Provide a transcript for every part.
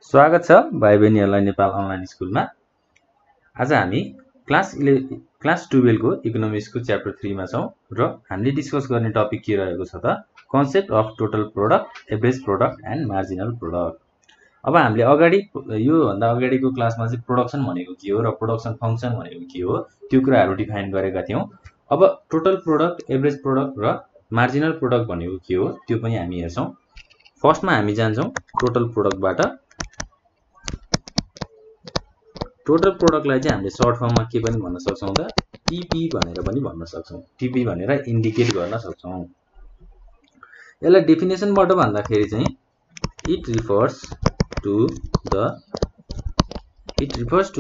स्वागत छ भाइ बहिनीहरुलाई नेपाल अनलाइन स्कुलमा। आज हामी क्लास 12 को इकोनोमिक्स को च्याप्टर 3 मा छौं र हामीले डिस्कस गर्ने टपिक के रहेको छ त concept of total product, average product and marginal product. अब हामीले अगाडि यो भन्दा अगाडिको क्लासमा चाहिँ प्रोडक्सन भनेको के हो र प्रोडक्सन फंक्सन भनेको के हो त्यो कुराहरु डिफाइन गरेका थियौं। अब टोटल प्रोडक्ट, एभरेज प्रोडक्ट र मार्जिनल प्रोडक्ट भनेको के हो त्यो पनि हामी हेर्छौं। फर्स्टमा हामी जान्छौं टोटल प्रोडक्टबाट। टोटल प्रोडक्टलाई चाहिँ हामीले सर्ट फर्ममा के पनि भन्न सक्छौं त टीपी भनेर पनि भन्न सक्छौं। टीपी भनेर इन्डिकेट गर्न सक्छौं। यसलाई डेफिनेसनबाट भन्दाखेरि चाहिँ it refers to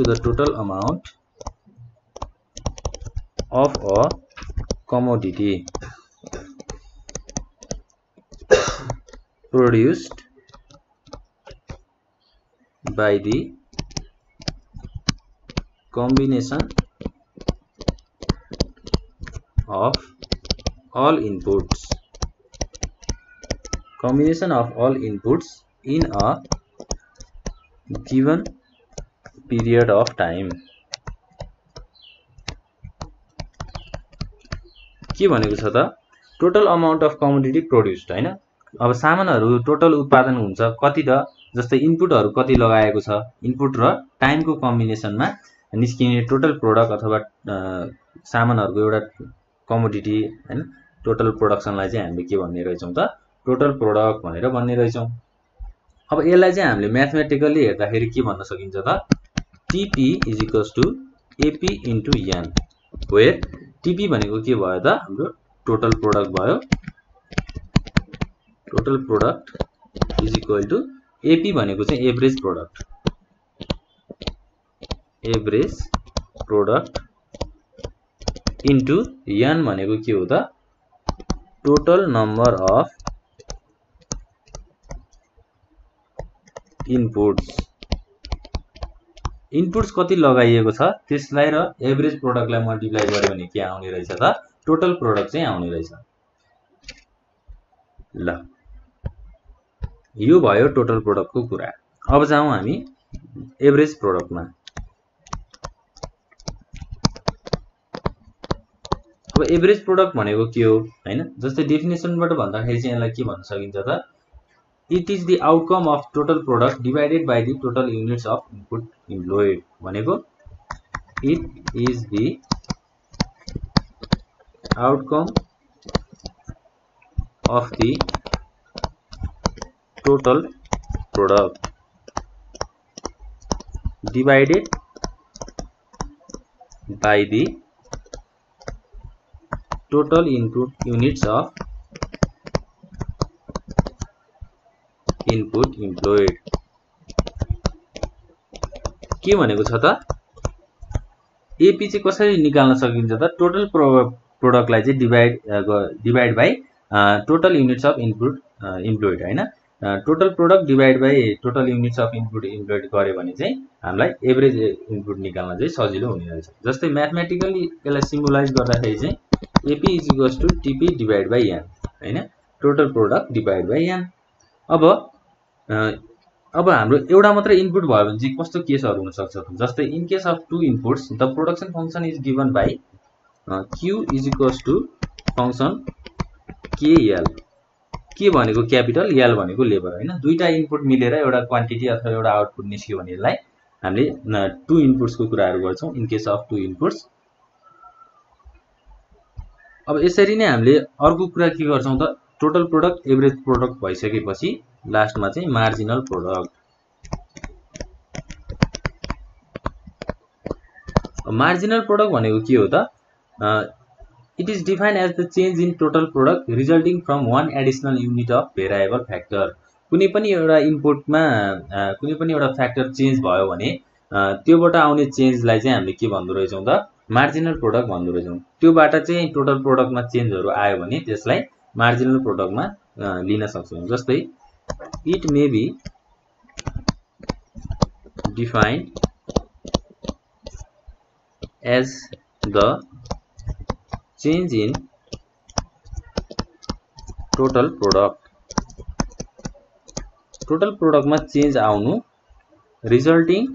the total amount of a commodity produced by the combination of all inputs in a given period of time। के भनेको छ त total amount of commodity produced हैन। अब सामानहरु टोटल उत्पादन हुन्छ कति त जस्तै इनपुटहरु कति लगाएको छ, इनपुट र टाइमको कम्बिनेसनमा निस्किने टोटल प्रोडक्ट अथवा सामानहरुको एउटा कमोडिटी हैन टोटल प्रोडक्सनलाई चाहिँ हामीले के भन्ने रहेछौं त टोटल प्रोडक्ट भनेर भन्ने रहेछौं। अब यसलाई चाहिँ हामीले म्याथमेटिकली हेर्दाखेरि के भन्न सकिन्छ त TP = AP * n where TP भनेको के भयो त हाम्रो टोटल प्रोडक्ट भयो। टोटल प्रोडक्ट = AP भनेको चाहिँ एभरेज प्रोडक्ट इन्टु n भनेको के हो त टोटल नम्बर अफ इनपुट्स कति लगाइएको छ त्यसलाई र एभरेज प्रोडक्टलाई मल्टिप्लाई गर्यो भने के आउने रहेछ त टोटल प्रोडक्ट चाहिँ आउने रहेछ। ल यो भयो टोटल प्रोडक्टको कुरा। अब जाउँ हामी एभरेज प्रोडक्टमा। अब एभरेज प्रोडक्ट भनेको के हो हैन जस्तै डेफिनेसनबाट भन्दाखेरि चाहिँ यसलाई के भन्न सकिन्छ त it is the outcome of total product divided by the total units of input employed भनेको it is the outcome of the total product divided by the total input units of input employed। के भनेको छ त AP चाहिँ कसरी निकाल्न सकिन्छ त टोटल प्रोडक्टलाई चाहिँ divide by total units of input employed हैन। Total product divide by total units of input employed गर्यो भने चाहिँ हामीलाई एभरेज इनपुट निकाल्न चाहिँ सजिलो हुने रहेछ। जस्तै म्याथमेटिकली यसलाई सिम्बलाइज गर्दाखेरि चाहिँ AP = TP divide by n हैन total product divide by n। अब हाम्रो एउटा मात्र इनपुट भयो भने चाहिँ कस्तो केसहरु हुन सक्छ त जस्तै in case of two inputs the production function is given by q = function kl। के भनेको क्यापिटल l भनेको लेबर हैन। दुईटा इनपुट मिलेर एउटा क्वान्टिटी अथवा एउटा आउटपुट निस्क्यो भने यसलाई हामीले टु इनपुट्स को कुराहरु गर्छौं in case of two inputs. अब यसरी नै हामीले अर्को कुरा के गर्छौं त टोटल प्रोडक्ट एभरेज प्रोडक्ट भइसकेपछि लास्टमा चाहिँ मार्जिनल प्रोडक्ट। मार्जिनल प्रोडक्ट भनेको के हो त it is defined as the change in total product resulting from one additional unit of variable factor. कुनै पनि एउटा इनपुटमा कुनै पनि एउटा फ्याक्टर चेन्ज भयो भने त्योबाट आउने चेन्जलाई चाहिँ हामीले के भन्दो रहेछौं त मार्जिनल प्रोडक्ट भन्दो रहेछौं। त्योबाट चाहिँ टोटल प्रोडक्टमा चेन्जहरु आयो भने त्यसलाई मार्जिनल प्रोडक्टमा लिन सक्छौं। जस्तै it may be defined as the change in total product में चेंज आउनु resulting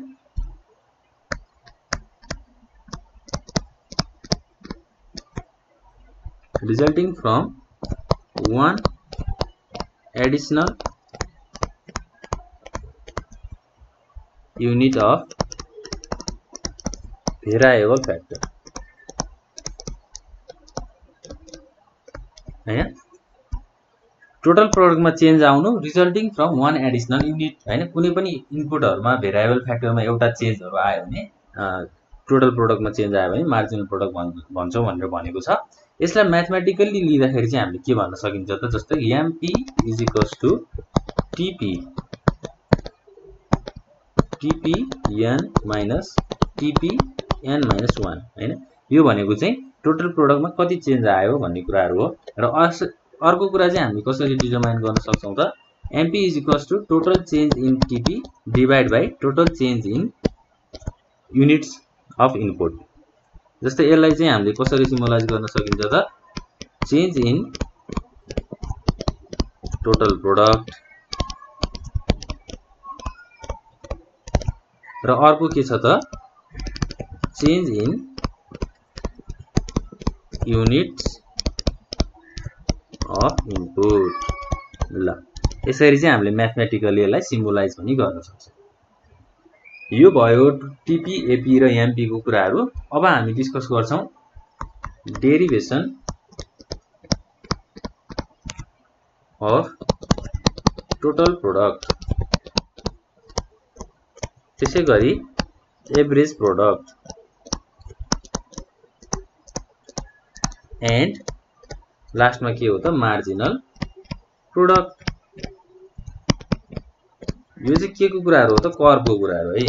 from one additional unit of variable factor हैन टोटल प्रोडक्टमा चेन्ज आउनु resulting from one additional unit हैन कुनै पनि इनपुटहरुमा भेरिएबल फ्याक्टरमा एउटा चेन्जहरु आयो भने टोटल प्रोडक्टमा चेन्ज आयो भने मार्जिनल प्रोडक्ट भन्छौं भनेर भनेको छ यसलाई म्याथमेटिकली लिँदाखेरि चाहिँ हामीले के भन्न सकिन्छ त जस्तै MP TPN minus TPN minus 1 हैन यो भनेको चाहिँ टोटल प्रोडक्टमा कति चेन्ज आयो भन्ने कुराहरु हो र अर्को कुरा चाहिँ हामी कसरी डिटरमाइन गर्न सक्छौं त MP total change in TP divided by total change in units of input जस्तै यसलाई चाहिँ हामीले कसरी सिमुलाइज गर्न सकिन्छ त चेन्ज इन टोटल प्रोडक्ट र अर्को के छ त change in units of input ल यसरी चाहिँ हामीले म्याथमेटिकली यसलाई सिम्बोलाइज पनि गर्न सक्छौं यो भयो टीपी एपी र एमपी को कुराहरु अब हामी डिस्कस गर्छौं डेरिभेसन अफ टोटल प्रोडक्ट त्यसैगरी एभरेज प्रोडक्ट एन्ड लास्टमा के हो त मार्जिनल प्रोडक्ट यो चाहिँ के को कुराहरु हो त कर्वको कुराहरु है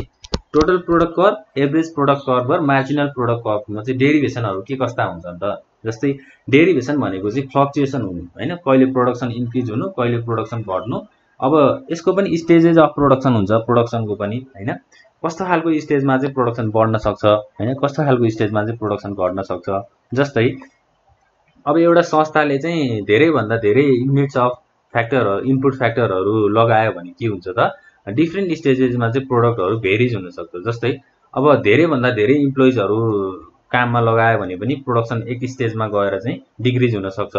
total product curve average product curve र मार्जिनल प्रोडक्ट कर्वमा चाहिँ डेरिभेसनहरु के कस्ता हुन्छन् त जस्तै डेरिभेसन भनेको चाहिँ फ्लक्चुएसन हुनु हैन कहिले प्रोडक्सन इन्क्रिज हुनु कहिले प्रोडक्सन घट्नु अब यसको पनि स्टेजेस अफ प्रोडक्सन हुन्छ प्रोडक्सनको पनि हैन कस्तो खालको स्टेजमा चाहिँ प्रोडक्सन बढ्न सक्छ हैन कस्तो खालको स्टेजमा चाहिँ प्रोडक्सन घट्न सक्छ जस्तै अब एउटा संस्थाले चाहिँ धेरै भन्दा धेरै युनिट्स अफ फ्याक्टरहरु इनपुट फ्याक्टरहरु लगायो भने के हुन्छ त डिफरेन्ट स्टेजेसमा चाहिँ प्रोडक्टहरु भेरिज हुन सक्छ जस्तै अब धेरै भन्दा धेरै इम्प्लोइजहरु काममा लगायो भने पनि प्रोडक्सन एक स्टेजमा गएर चाहिँ डिक्रिज हुन सक्छ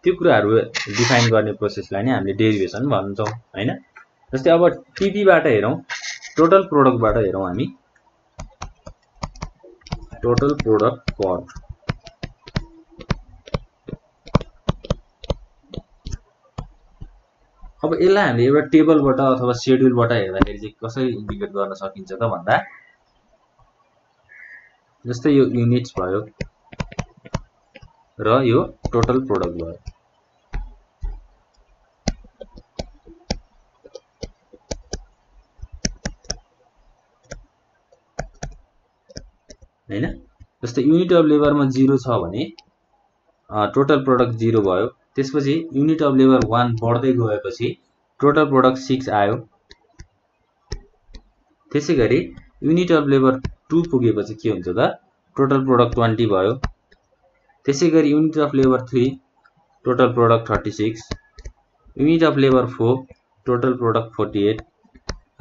त्यो कुराहरु डिफाइन गर्ने प्रोसेसलाई नै हामीले डेरिभेसन भन्छौं हैन जस्तै अब टीपी बाट हेरौं टोटल प्रोडक्ट बाट हेरौं हामी टोटल प्रोडक्ट कर्व अब यसलाई हामीले एउटा टेबलबाट अथवा शेड्युलबाट हेर्दाखेरि चाहिँ कसरी इन्डिकेट गर्न सकिन्छ त भन्दा जस्तै यो युनिट्स भयो र यो टोटल प्रोडक्ट भयो हैन जस्तै युनिट अफ लेबरमा 0 छ भने टोटल प्रोडक्ट 0 भयो त्यसपछि युनिट अफ लेबर 1 बढ्दै गएपछि टोटल प्रोडक्ट 6 आयो त्यसैगरी युनिट अफ लेबर 2 पुगेपछि के हुन्छ त टोटल प्रोडक्ट 20 भयो त्यसैगरी unit of labour 3 total product 36 unit of labour 4 total product 48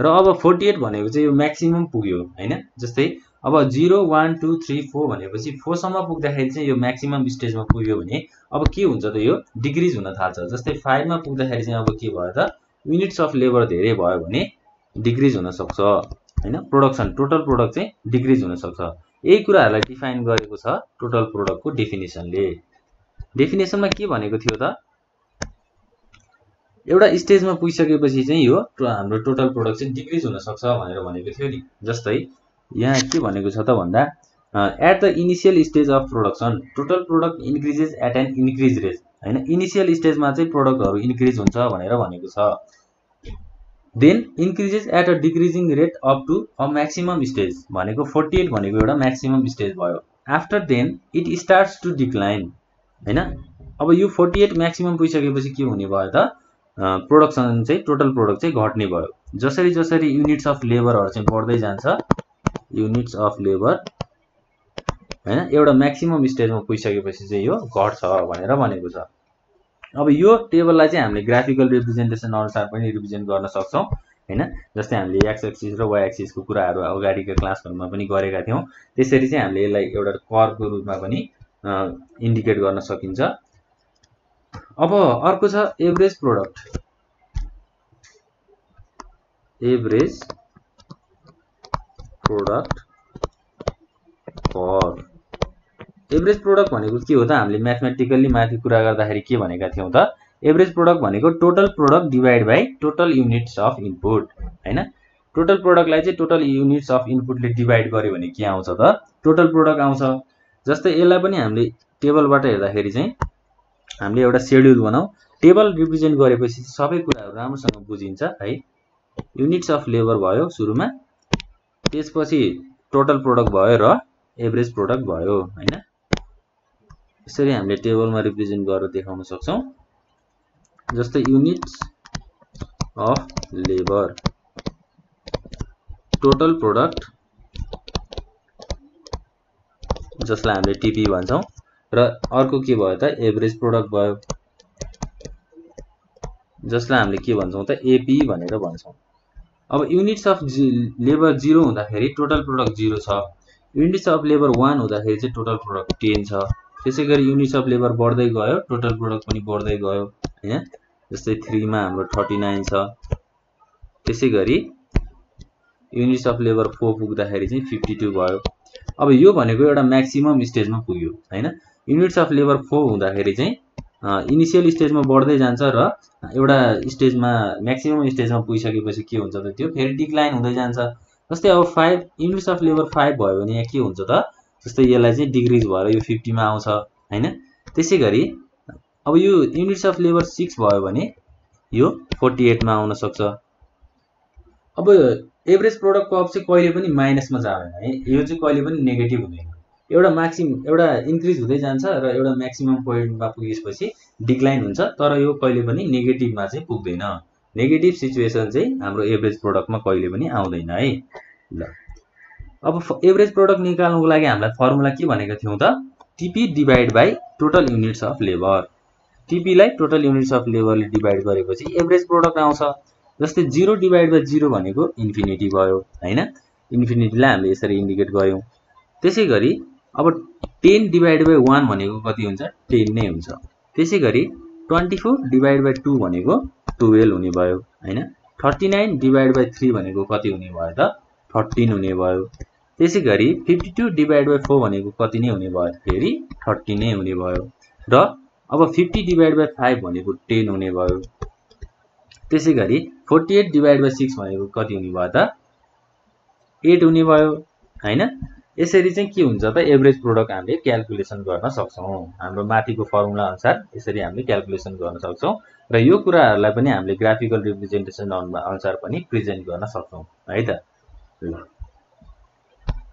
र अब 48 भनेको चाहिँ यो म्याक्सिमम पुग्यो हैन जस्तै अब 0 1 2 3 4 भनेपछि 4 सम्म पुग्दाखेरि चाहिँ यो म्याक्सिमम स्टेजमा पुग्यो भने अब के हुन्छ त यो डिक्रिज हुन थाल्छ जस्तै 5 मा पुग्दाखेरि चाहिँ अब के भयो त युनिट्स अफ लेबर धेरै भयो भने डिक्रिज हुन सक्छ हैन प्रोडक्सन टोटल प्रोडक्ट चाहिँ डिक्रिज हुन सक्छ यही कुराहरुलाई डिफाइन गरेको छ टोटल प्रोडक्टको डेफिनेसनले डेफिनेसनमा के भनेको थियो त एउटा स्टेजमा पुगिसकेपछि चाहिँ यो हाम्रो टोटल प्रोडक्ट चाहिँ डिक्रिज हुन सक्छ भनेर भनेको थियो नि जस्तै यहाँ के भनेको छ त भन्दा at the initial stage of production total product increases at an increase rate हैन इनिशियल स्टेजमा चाहिँ प्रोडक्टहरु इन्क्रिज हुन्छ भनेर भनेको छ then increases at a decreasing rate up to a maximum stage भनेको 48 भनेको एउटा म्याक्सिमम स्टेज भयो after then it starts to decline हैन अब यो 48 म्याक्सिमम पुगिसकेपछि के हुने भयो त प्रोडक्सन चाहिँ टोटल प्रोडक्ट चाहिँ घट्ने भयो जसरी जसरी युनिट्स अफ लेबरहरु चाहिँ बढ्दै जान्छ युनिट्स अफ लेबर हैन एउटा म्याक्सिमम स्टेजमा पुगिसकेपछि चाहिँ यो घट्छ भनेर भनेको छ अब यो टेबललाई चाहिँ हामीले ग्राफिकल रिप्रेजेन्टेसन अनुसार पनि रिप्रेजेन्ट गर्न सक्छौं हैन। जस्तै हामीले एक्स एक्सिस र वाइ एक्सिसको कुराहरू अगाडिका क्लासहरुमा पनि गरेका थियौं। त्यसरी चाहिँ हामीले यसलाई एउटा कर्वको रूपमा पनि इन्डिकेट गर्न सकिन्छ। अब अर्को छ average product. Average product curve. Average product भनेको के हो त? हामीले म्याथमेटिकली माथि कुरा गर्दाखेरि के भनेका थियौं त? एभरेज प्रोडक्ट भनेको total product divide by total units of input हैन। टोटल प्रोडक्टलाई चाहिँ टोटल युनिट्स अफ इनपुटले डिवाइड गर्यो भने के आउँछ त? टोटल प्रोडक्ट आउँछ। जस्तै यसलाई पनि हामीले टेबलबाट हेर्दाखेरि चाहिँ हामीले एउटा शेड्युल बनाऊ। टेबल रिप्रेजेन्ट गरेपछि सबै कुराहरू राम्रोसँग बुझिन्छ है। युनिट्स अफ लेबर भयो सुरुमा, त्यसपछि टोटल प्रोडक्ट भयो र एभरेज प्रोडक्ट भयो हैन। यसरी हामीले टेबलमा रिप्रेजेन्ट गरेर देखाउन सक्छौं। जस्तै units of labour, total product जसलाई हामीले टिपी भन्छौं, र अर्को के भयो त? एभरेज प्रोडक्ट भयो जसलाई हामीले के भन्छौं त? एपी भनेर भन्छौं। अब युनिट्स अफ लेबर 0 हुँदाखेरि टोटल प्रोडक्ट 0 छ। युनिट्स अफ लेबर 1 हुँदाखेरि चाहिँ टोटल प्रोडक्ट 10 छ। त्यसैगरी युनिट्स अफ लेबर बढ्दै गयो, टोटल प्रोडक्ट पनि बढ्दै गयो हैन। जस्तै 3 मा हाम्रो 39 छ। त्यसैगरी युनिट्स अफ लेबर 4 पुग्दाखेरि चाहिँ 52 भयो। अब यो भनेको एउटा म्याक्सिमम स्टेजमा पुग्यो हैन। युनिट्स अफ लेबर 4 हुँदाखेरि चाहिँ इनिशियल स्टेजमा बढ्दै जान्छ र एउटा स्टेजमा म्याक्सिमम स्टेजमा पुगिसकेपछि के हुन्छ त? त्यो फेरि डिक्लाइन हुँदै जान्छ। जस्तै अब 5 युनिट्स अफ लेबर 5 भयो भने यहाँ के हुन्छ त? जस्तै यसलाई चाहिँ डिक्रिज भएर यो 50 मा आउँछ हैन। त्यसैगरी अब यो युनिट्स अफ लेबर 6 भयो भने यो 48 मा आउन सक्छ। अब एभरेज प्रोडक्ट कर्व चाहिँ कहिले पनि माइनसमा जाँदैन है। यो चाहिँ कहिले पनि नेगेटिभ हुँदैन। एउटा इन्क्रिज हुँदै जान्छ र एउटा म्याक्सिमम पोइन्टमा पुगेपछि डिक्लाइन हुन्छ, तर यो कहिले पनि नेगेटिभमा चाहिँ पुग्दैन। नेगेटिभ सिचुएसन चाहिँ हाम्रो एभरेज प्रोडक्टमा कहिले पनि आउँदैन है। ल अब एभरेज प्रोडक्ट निकाल्नुको लागि हामीलाई फर्मुला के भनेका थियौं त? TP divide by total units of labour. TP लाई टोटल युनिट्स अफ लेबरले डिवाइड गरेपछि एभरेज प्रोडक्ट आउँछ। जस्तै 0 डिवाइड बाइ 0 भनेको इन्फिनिटी भयो हैन। इन्फिनिटीलाई हामीले यसरी इन्डिकेट गर्यौं। त्यसैगरी अब 10 डिवाइड बाइ 1 भनेको कति हुन्छ? 10 नै हुन्छ। त्यसैगरी 24 डिवाइड बाइ 2 भनेको 12 हुने भयो हैन। 39 डिवाइड बाइ 3 भनेको कति हुने भयो त? 13 हुने भयो। त्यसैगरी 52 डिवाइड बाइ 4 भनेको कति नै हुने भयो? फेरि 30 नै हुने भयो। र अब 50 डिवाइड बाइ 5 भनेको 10 हुने भयो। त्यसैगरी 48 डिवाइड बाइ 6 भनेको कति हुने भयो त? 8 हुने भयो हैन। यसरी चाहिँ के हुन्छ त? एभरेज प्रोडक्ट हामीले क्याल्कुलेसन गर्न सक्छौं। हाम्रो माथिको फर्मुला अनुसार यसरी हामीले क्याल्कुलेसन गर्न सक्छौं र यो कुराहरुलाई पनि हामीले ग्राफिकल रिप्रेजेन्टेसन अनुसार पनि प्रेजेन्ट गर्न सक्छौं है त। ल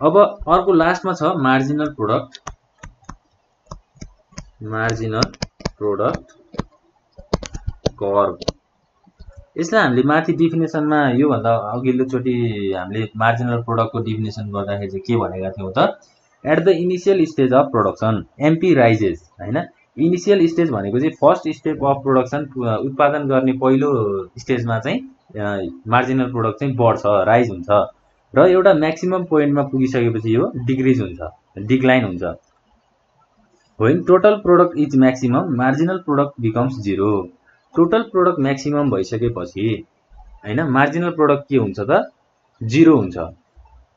अब अर्को लास्टमा छ marginal product. Marginal product curve. यसलाई हामीले माथि डेफिनेसनमा यो भन्दा अघिल्लो चोटी हामीले मार्जिनल प्रोडक्टको डेफिनेसन गर्दाखेरि चाहिँ के भनेका थियौं त? At the initial stage of production MP rises हैन। इनिशियल स्टेज भनेको चाहिँ फर्स्ट स्टेप अफ प्रोडक्सन, उत्पादन गर्ने पहिलो स्टेजमा चाहिँ मार्जिनल प्रोडक्ट चाहिँ बढ्छ, राइज हुन्छ र एउटा म्याक्सिमम पोइन्टमा पुगिसकेपछि यो डिक्रिज हुन्छ, डिक्लाइन हुन्छ। When total product is maximum marginal product becomes 0। Total product maximum भइसकेपछि हैन मार्जिनल प्रोडक्ट के हुन्छ त? 0 हुन्छ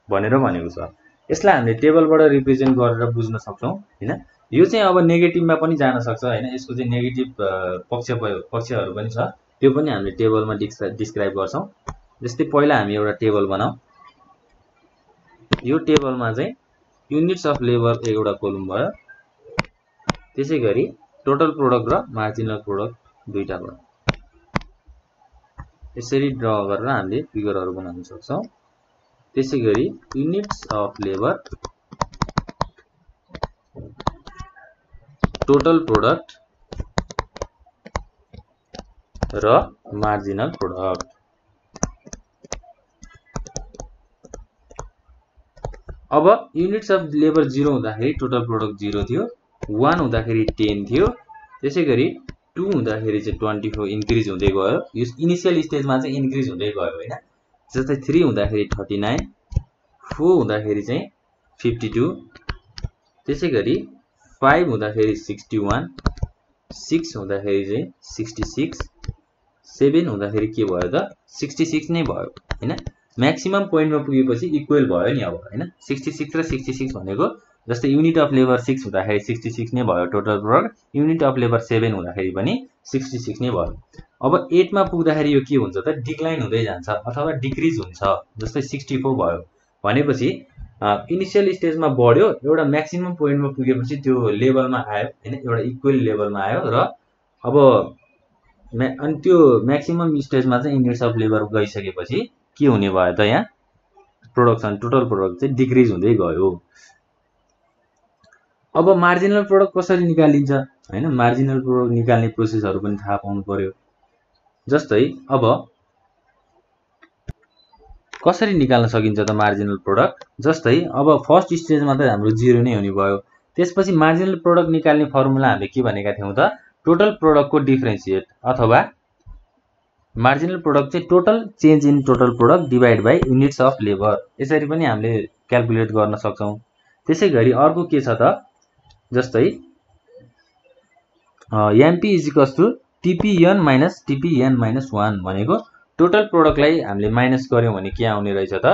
भनेर भनेको छ। यसलाई हामीले टेबलबाट रिप्रेजेन्ट गरेर बुझ्न सक्छौं हैन। यो चाहिँ अब नेगेटिभमा पनि जान सक्छ हैन। यसको चाहिँ नेगेटिभ पक्षहरु पनि छ, त्यो पनि हामीले टेबलमा डिस्क्राइब गर्छौं। जस्तै पहिला हामी एउटा टेबल बनाऊ। यो टेबलमा चाहिँ युनिट्स अफ लेबर एउटा कोलम भयो। त्यसैगरी टोटल प्रोडक्ट र मार्जिनल प्रोडक्ट दुईटा भयो। यसरी ड्र गरेर हामीले फिगरहरु बनाउन सक्छौं। त्यसैगरी units of labour, total product र मार्जिनल प्रोडक्ट। अब युनिट्स अफ लेबर 0 हुँदाखेरि टोटल प्रोडक्ट 0 थियो, 1 हुँदाखेरि 10 थियो, त्यसैगरी 2 हुँदाखेरि चाहिँ 24 इन्क्रिज हुँदै गयो। यो इनिशियल स्टेजमा चाहिँ इन्क्रिज हुँदै गयो हैन। जस्तै 3 हुँदाखेरि 39, 4 हुँदाखेरि चाहिँ 52, त्यसै गरी 5 हुँदाखेरि 61, 6 हुँदाखेरि चाहिँ 66, 7 हुँदाखेरि के भयो त 66 नै भयो हैन। म्याक्सिमम पोइन्टमा पुगेपछि इक्वल भयो नि अब हैन। 66 र 66 भनेको जस्तै युनिट अफ लेबर 6 हुँदाखेरि 66 नै भयो total product, unit of labour 7 हुँदाखेरि पनि 66 नै भयो। अब 8 मा पुग्दाखेरि यो के हुन्छ त डिक्लाइन हुँदै जान्छ अथवा डिक्रिज हुन्छ। जस्तै 64 भयो भनेपछि इनिशियल स्टेजमा बढ्यो, एउटा म्याक्सिमम पोइन्टमा पुगेपछि त्यो लेभलमा आयो हैन, एउटा इक्वल लेभलमा आयो र अब अनि त्यो म्याक्सिमम स्टेजमा चाहिँ युनिट्स अफ लेबर गइसकेपछि के हुने भयो त यहाँ प्रोडक्सन टोटल प्रोडक्ट चाहिँ डिक्रिज हुँदै गयो। अब मार्जिनल प्रोडक्ट कसरी निकालिन्छ हैन, मार्जिनल प्रोडक्ट निकाल्ने प्रोसेसहरु पनि थाहा पाउनु पर्यो। जस्तै अब कसरी निकाल्न सकिन्छ त मार्जिनल प्रोडक्ट, जस्तै अब फर्स्ट स्टेजमा त हाम्रो 0 नै हुने भयो। त्यसपछि मार्जिनल प्रोडक्ट निकाल्ने फर्मुला हामीले के भनेका थियौं त टोटल प्रोडक्टको डिफरेन्शिएट अथवा मार्जिनल प्रोडक्ट चाहिँ total change in total product divide by units of labour, यसरी पनि हामीले क्याल्कुलेट गर्न सक्छौं। त्यसैगरी अर्को के छ त जस्तै MP = TPN - TPN - 1 भनेको टोटल प्रोडक्टलाई हामीले माइनस गर्यौं भने के आउने रहेछ त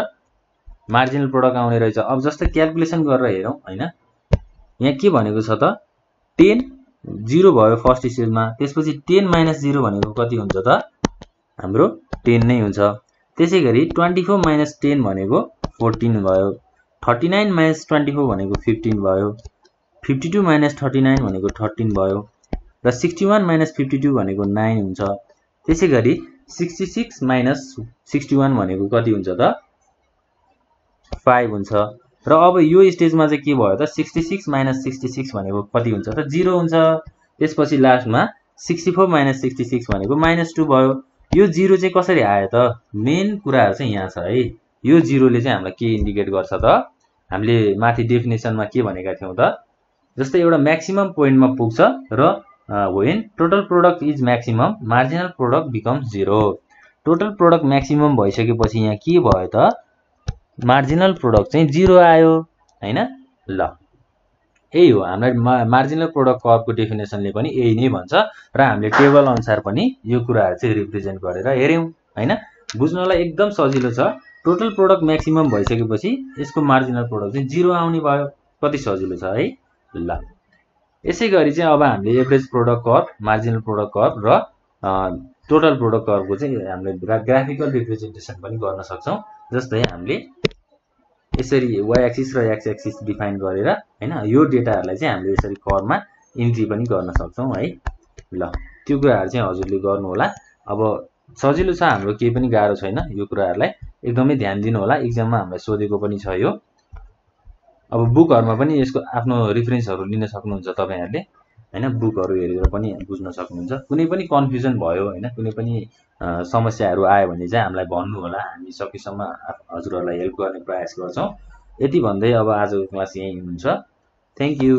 मार्जिनल प्रोडक्ट आउने रहेछ। अब जस्तै क्याल्कुलेसन गरेर हेरौं हैन, यहाँ के भनेको छ त 10 0 भयो फर्स्ट स्टेजमा, त्यसपछि 10 - 0 भनेको कति हुन्छ त हाम्रो 10 नै हुन्छ। त्यसैगरी 24 - 10 भनेको 14 भयो, 39 - 24 भनेको 15 भयो, 52 - 39 भनेको 13 भयो र 61 - 52 भनेको 9 हुन्छ। त्यसैगरी 66 - 61 भनेको कति हुन्छ त 5 हुन्छ। र अब यो स्टेजमा चाहिँ के भयो त 66 - 66 भनेको कति हुन्छ त 0 हुन्छ। त्यसपछि लास्टमा 64 - 66 भनेको -2 भयो। यो 0 चाहिँ कसरी आयो त मेन कुराहरु चाहिँ यहाँ छ है। यो 0 ले चाहिँ हामीलाई के इन्डिकेट गर्छ त हामीले माथि डेफिनेसनमा के भनेका थियौं त जस्तै एउटा म्याक्सिमम पोइन्टमा पुग्छ र when total product is maximum marginal product becomes 0। Total product maximum भइसकेपछि यहाँ के भयो त मार्जिनल प्रोडक्ट चाहिँ 0 आयो हैन। ल यही हो हाम्रो मार्जिनल प्रोडक्ट कर्वको डेफिनेसनले पनि यही नै भन्छ र हामीले टेबल अनुसार पनि यो कुराहरु चाहिँ रिप्रेजेन्ट गरेर हेर्यौं हैन। बुझ्नलाई एकदम सजिलो छ। टोटल प्रोडक्ट म्याक्सिमम भइसकेपछि यसको मार्जिनल प्रोडक्ट चाहिँ 0 आउने भयो। कति सजिलो छ है। ल यसैगरी चाहिँ अब हामीले average product curve, marginal product curve र टोटल प्रोडक्ट कर्वको चाहिँ हामीले ग्राफिकल रिप्रेजेन्टेसन पनि गर्न सक्छौं। जस्तै हामीले यसरी y एक्सिस र x एक्सिस डिफाइन गरेर हैन यो डेटाहरुलाई चाहिँ हामीले यसरी कर्वमा इन्ट्री पनि गर्न सक्छौं है। ल त्यो कुराहरु चाहिँ हजुरले गर्नु होला। अब सजिलो छ, हाम्रो केही पनि गाह्रो छैन। यो कुराहरुलाई एकदमै ध्यान दिनु होला, एक्जाममा हामीलाई सोधेको पनि छ यो। अब बुकहरुमा पनि यसको आफ्नो रेफरेन्सहरु लिन सक्नुहुन्छ तपाईहरुले हैन, बुकहरु हेरेर पनि बुझ्न सक्नुहुन्छ। कुनै पनि कन्फ्युजन भयो हैन, कुनै पनि समस्याहरु आयो भने चाहिँ हामीलाई भन्नु होला, हामी सकेसम्म हजुरहरुलाई हेल्प गर्ने प्रयास गर्छौं। यति भन्दै अब आजको क्लास यही हुन्छ। Thank you.